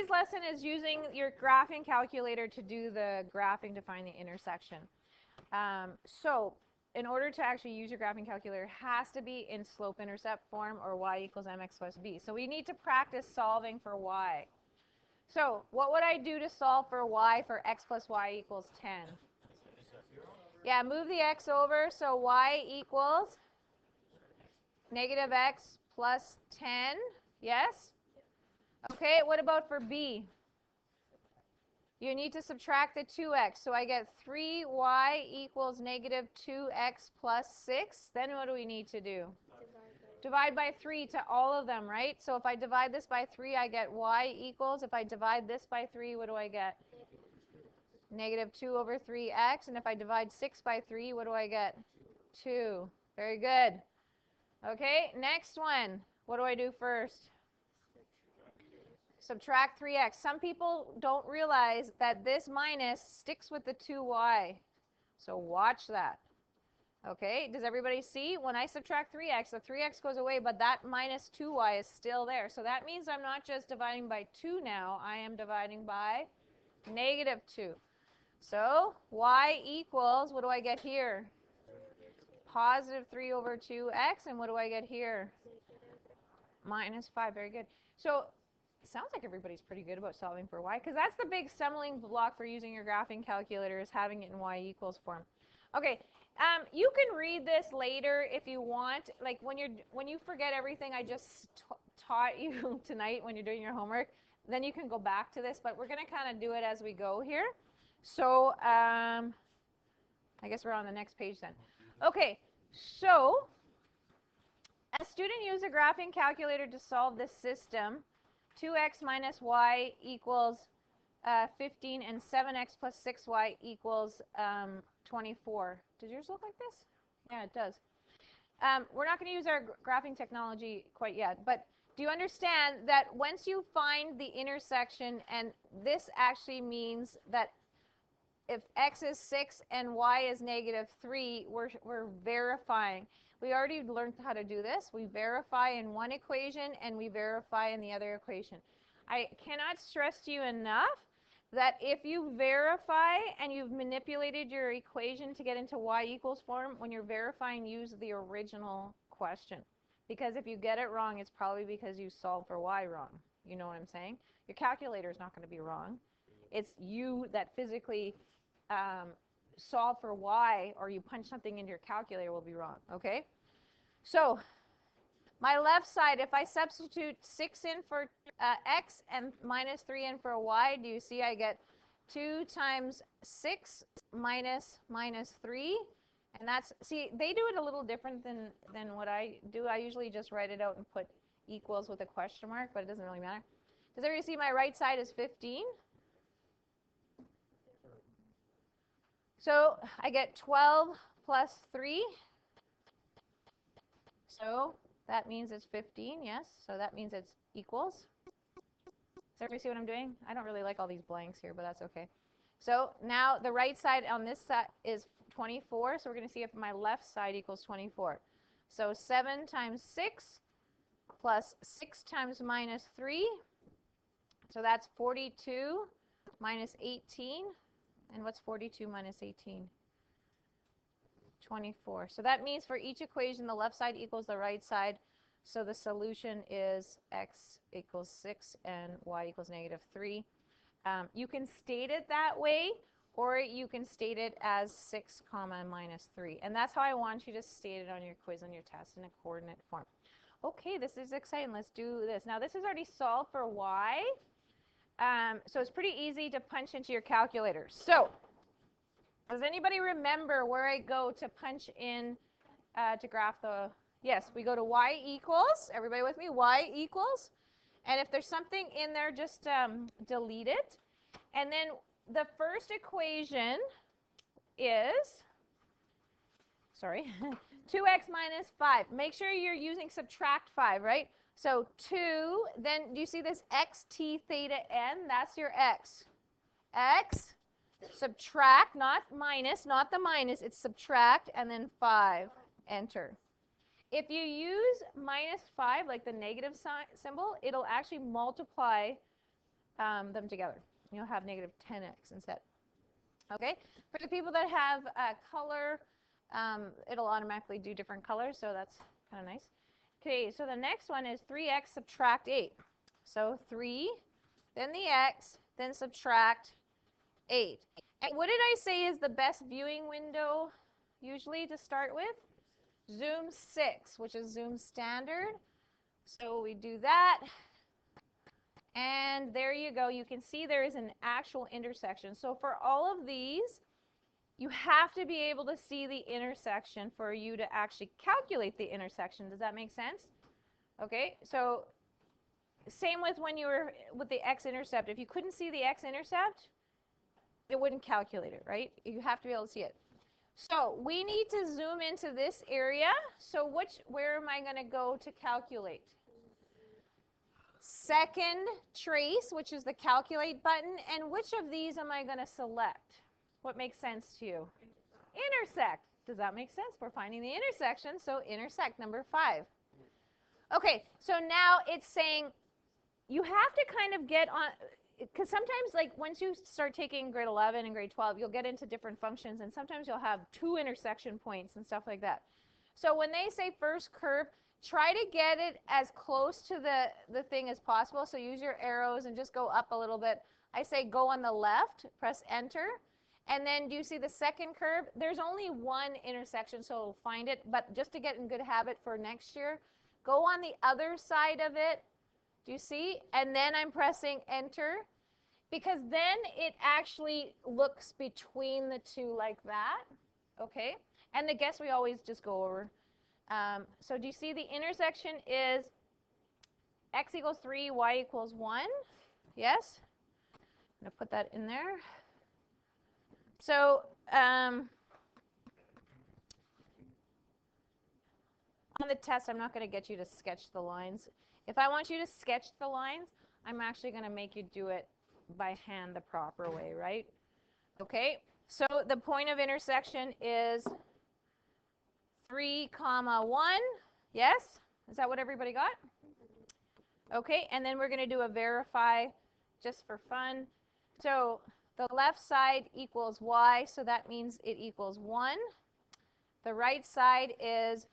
today's lesson is using your graphing calculator to do the graphing to find the intersection. So in order to actually use your graphing calculator, it has to be in slope-intercept form or y equals mx plus b. So we need to practice solving for y. So what would I do to solve for y for x plus y equals 10? Yeah, move the x over, so y equals negative x plus 10. Yes? Okay, what about for b? You need to subtract the 2x. So I get 3y equals negative 2x plus 6. Then what do we need to do? Divide by 3 to all of them, right? So if I divide this by 3, I get y equals. If I divide this by 3, what do I get? Negative 2 over 3x. And if I divide 6 by 3, what do I get? 2. Very good. Okay, next one. What do I do first? Subtract 3x. Some people don't realize that this minus sticks with the 2y. So watch that. Okay, does everybody see? When I subtract 3x, the 3x goes away, but that minus 2y is still there. So that means I'm not just dividing by 2 now. I am dividing by negative 2. So y equals, what do I get here? Positive 3 over 2x. And what do I get here? Minus 5. Very good. So sounds like everybody's pretty good about solving for y, because that's the big stumbling block for using your graphing calculator, is having it in y equals form. Okay, you can read this later if you want. Like when you forget everything I just taught you tonight when you're doing your homework, then you can go back to this. But we're going to kind of do it as we go here. So I guess we're on the next page then. Okay, so a student used a graphing calculator to solve this system. 2x minus y equals 15, and 7x plus 6y equals 24. Does yours look like this? Yeah, it does. We're not going to use our graphing technology quite yet, but do you understand that once you find the intersection, and this actually means that if x is 6 and y is negative 3, we're verifying. We already learned how to do this. We verify in one equation and we verify in the other equation. I cannot stress to you enough that if you verify and you've manipulated your equation to get into y equals form, when you're verifying, use the original question. Because if you get it wrong, it's probably because you solved for y wrong. You know what I'm saying? Your calculator is not going to be wrong. It's you that physically solve for y, or you punch something into your calculator, will be wrong. Okay? So my left side, if I substitute 6 in for x and minus 3 in for y, do you see I get 2 times 6 minus 3? And that's, see, they do it a little different than what I do. I usually just write it out and put equals with a question mark, but it doesn't really matter. Does everybody see my right side is 15? So I get 12 plus 3. So that means it's 15, yes. So that means it's equals. Does everybody see what I'm doing? I don't really like all these blanks here, but that's okay. So now the right side on this side is 24. So we're going to see if my left side equals 24. So 7 times 6 plus 6 times minus 3. So that's 42 minus 18. And what's 42 minus 18? 24. So that means for each equation, the left side equals the right side. So the solution is x equals 6 and y equals negative 3. You can state it that way, or you can state it as 6 comma minus 3. And that's how I want you to state it on your quiz, on your test, in a coordinate form. Okay, this is exciting. Let's do this. Now this is already solved for y. So it's pretty easy to punch into your calculator. So does anybody remember where I go to punch in to graph the, yes, we go to y equals, everybody with me, y equals, and if there's something in there, just delete it. And then the first equation is, sorry, 2x minus 5. Make sure you're using subtract 5, right? So 2, then do you see this x t theta n? That's your x. X, subtract, not minus, not the minus, it's subtract, and then 5. Enter. If you use minus 5, like the negative symbol, it'll actually multiply them together. You'll have negative 10x instead. Okay, for the people that have color, it'll automatically do different colors, so that's kind of nice. Okay, so the next one is 3x subtract 8. So 3, then the x, then subtract 8. And what did I say is the best viewing window usually to start with? Zoom 6, which is Zoom standard. So we do that. And there you go. You can see there is an actual intersection. So for all of these, you have to be able to see the intersection for you to actually calculate the intersection. Does that make sense? Okay, so same with when you were with the x-intercept. If you couldn't see the x-intercept, it wouldn't calculate it, right? You have to be able to see it. So we need to zoom into this area. So where am I going to go to calculate? Second trace, which is the calculate button. And which of these am I going to select? What makes sense to you? Intersect. Does that make sense? We're finding the intersection, so intersect, number 5. Okay, so now it's saying you have to kind of get on, because sometimes, like, once you start taking grade 11 and grade 12, you'll get into different functions, and sometimes you'll have 2 intersection points and stuff like that. So when they say first curve, try to get it as close to the thing as possible. So use your arrows and just go up a little bit. I say go on the left, press enter. And then do you see the second curve? There's only one intersection, so it'll find it. But just to get in good habit for next year, go on the other side of it. Do you see? And then I'm pressing enter, because then it actually looks between the two like that. Okay? And the guess we always just go over. So do you see the intersection is x equals 3, y equals 1? Yes? I'm going to put that in there. So on the test, I'm not going to get you to sketch the lines. If I want you to sketch the lines, I'm actually going to make you do it by hand the proper way, right? Okay, so the point of intersection is 3, 1. Yes? Is that what everybody got? Okay, and then we're going to do a verify just for fun. So the left side equals y, so that means it equals 1. The right side is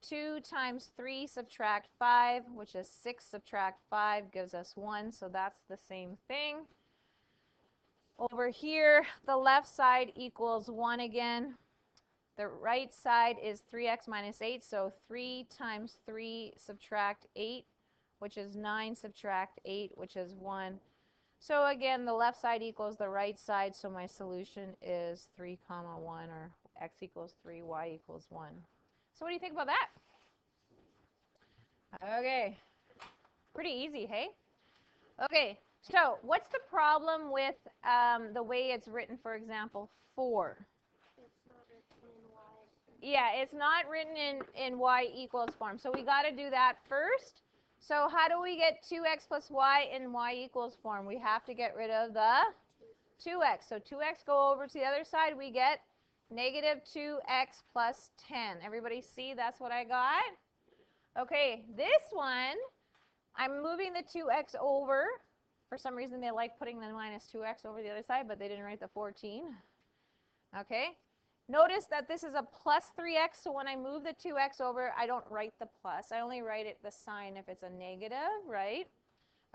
2 times 3 subtract 5, which is 6 subtract 5 gives us 1, so that's the same thing. Over here, the left side equals 1 again. The right side is 3x minus 8, so 3 times 3 subtract 8, which is 9 subtract 8, which is 1. So again, the left side equals the right side, so my solution is 3, 1, or x equals 3, y equals 1. So what do you think about that? Okay, pretty easy, hey? Okay, so what's the problem with the way it's written, for example, 4? Yeah, it's not written in y equals form. So we got to do that first. So how do we get 2x plus y in y equals form? We have to get rid of the 2x. So 2x go over to the other side. We get negative 2x plus 10. Everybody see that's what I got? Okay, this one, I'm moving the 2x over. For some reason, they like putting the minus 2x over the other side, but they didn't write the 14. Okay. Notice that this is a plus 3x, so when I move the 2x over, I don't write the plus. I only write it the sign if it's a negative, right?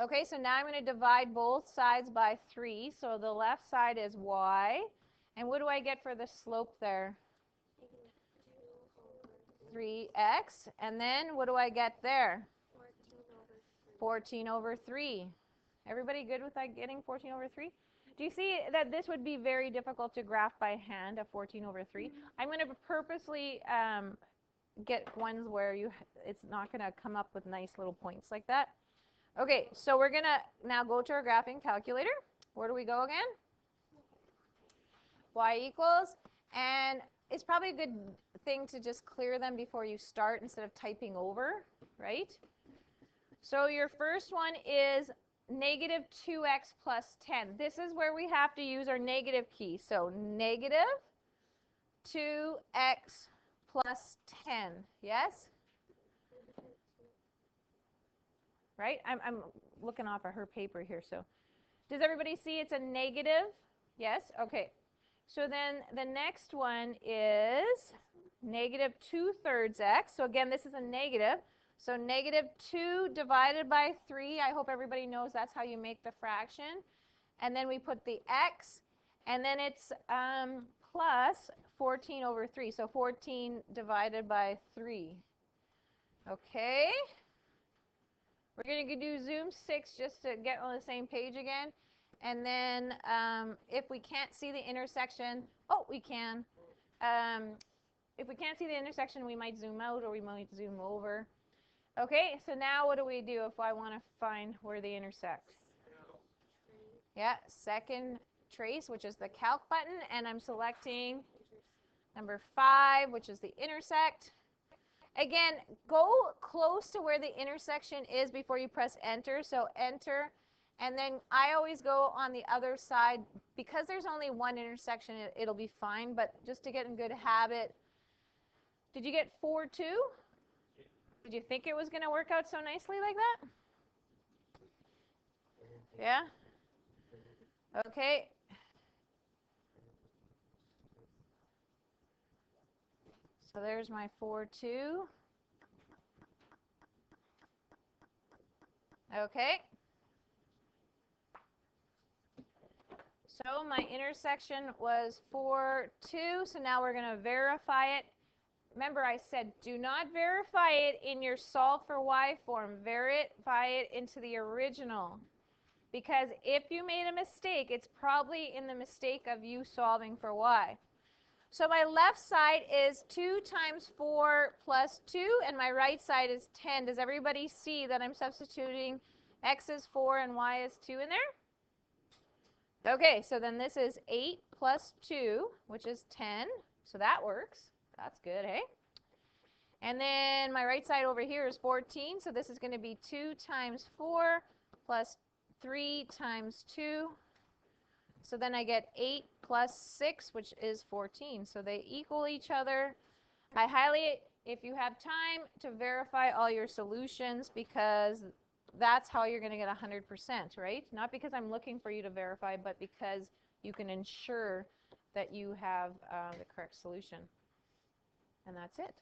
Okay, so now I'm going to divide both sides by 3. So the left side is y. And what do I get for the slope there? 3x. And then what do I get there? 14 over 3. Everybody good with that, getting 14 over 3? Do you see that this would be very difficult to graph by hand, a 14 over 3? I'm going to purposely get ones where it's not going to come up with nice little points like that. Okay, so we're going to now go to our graphing calculator. Where do we go again? Y equals, and it's probably a good thing to just clear them before you start instead of typing over, right? So your first one is negative 2x plus 10. This is where we have to use our negative key. So negative 2x plus 10. Yes? Right? I'm looking off of her paper here. So Does everybody see it's a negative? Yes? Okay. So then the next one is negative 2/3 x. So again, this is a negative. So negative 2 divided by 3. I hope everybody knows that's how you make the fraction. And then we put the x, and then it's plus 14 over 3. So 14 divided by 3. Okay. We're going to do Zoom 6 just to get on the same page again. And then if we can't see the intersection, oh, we can. If we can't see the intersection, we might zoom out or we might zoom over. Okay, so now what do we do if I want to find where they intersect? Yeah, second trace, which is the calc button, and I'm selecting number 5, which is the intersect. Again, go close to where the intersection is before you press enter. So enter, and then I always go on the other side. Because there's only one intersection, it'll be fine, but just to get in good habit. Did you get 4, 2? Did you think it was going to work out so nicely like that? Yeah? Okay. So there's my 4, 2. Okay. So my intersection was 4, 2. So now we're going to verify it. Remember, I said do not verify it in your solve for y form. Verify it into the original. Because if you made a mistake, it's probably in the mistake of you solving for y. So my left side is 2 times 4 plus 2, and my right side is 10. Does everybody see that I'm substituting x is 4 and y is 2 in there? Okay, so then this is 8 plus 2, which is 10. So that works. That's good, hey? And then my right side over here is 14, so this is going to be 2 times 4 plus 3 times 2. So then I get 8 plus 6, which is 14. So they equal each other. I highly, if you have time, to verify all your solutions, because that's how you're going to get 100%, right? Not because I'm looking for you to verify, but because you can ensure that you have the correct solution. And that's it.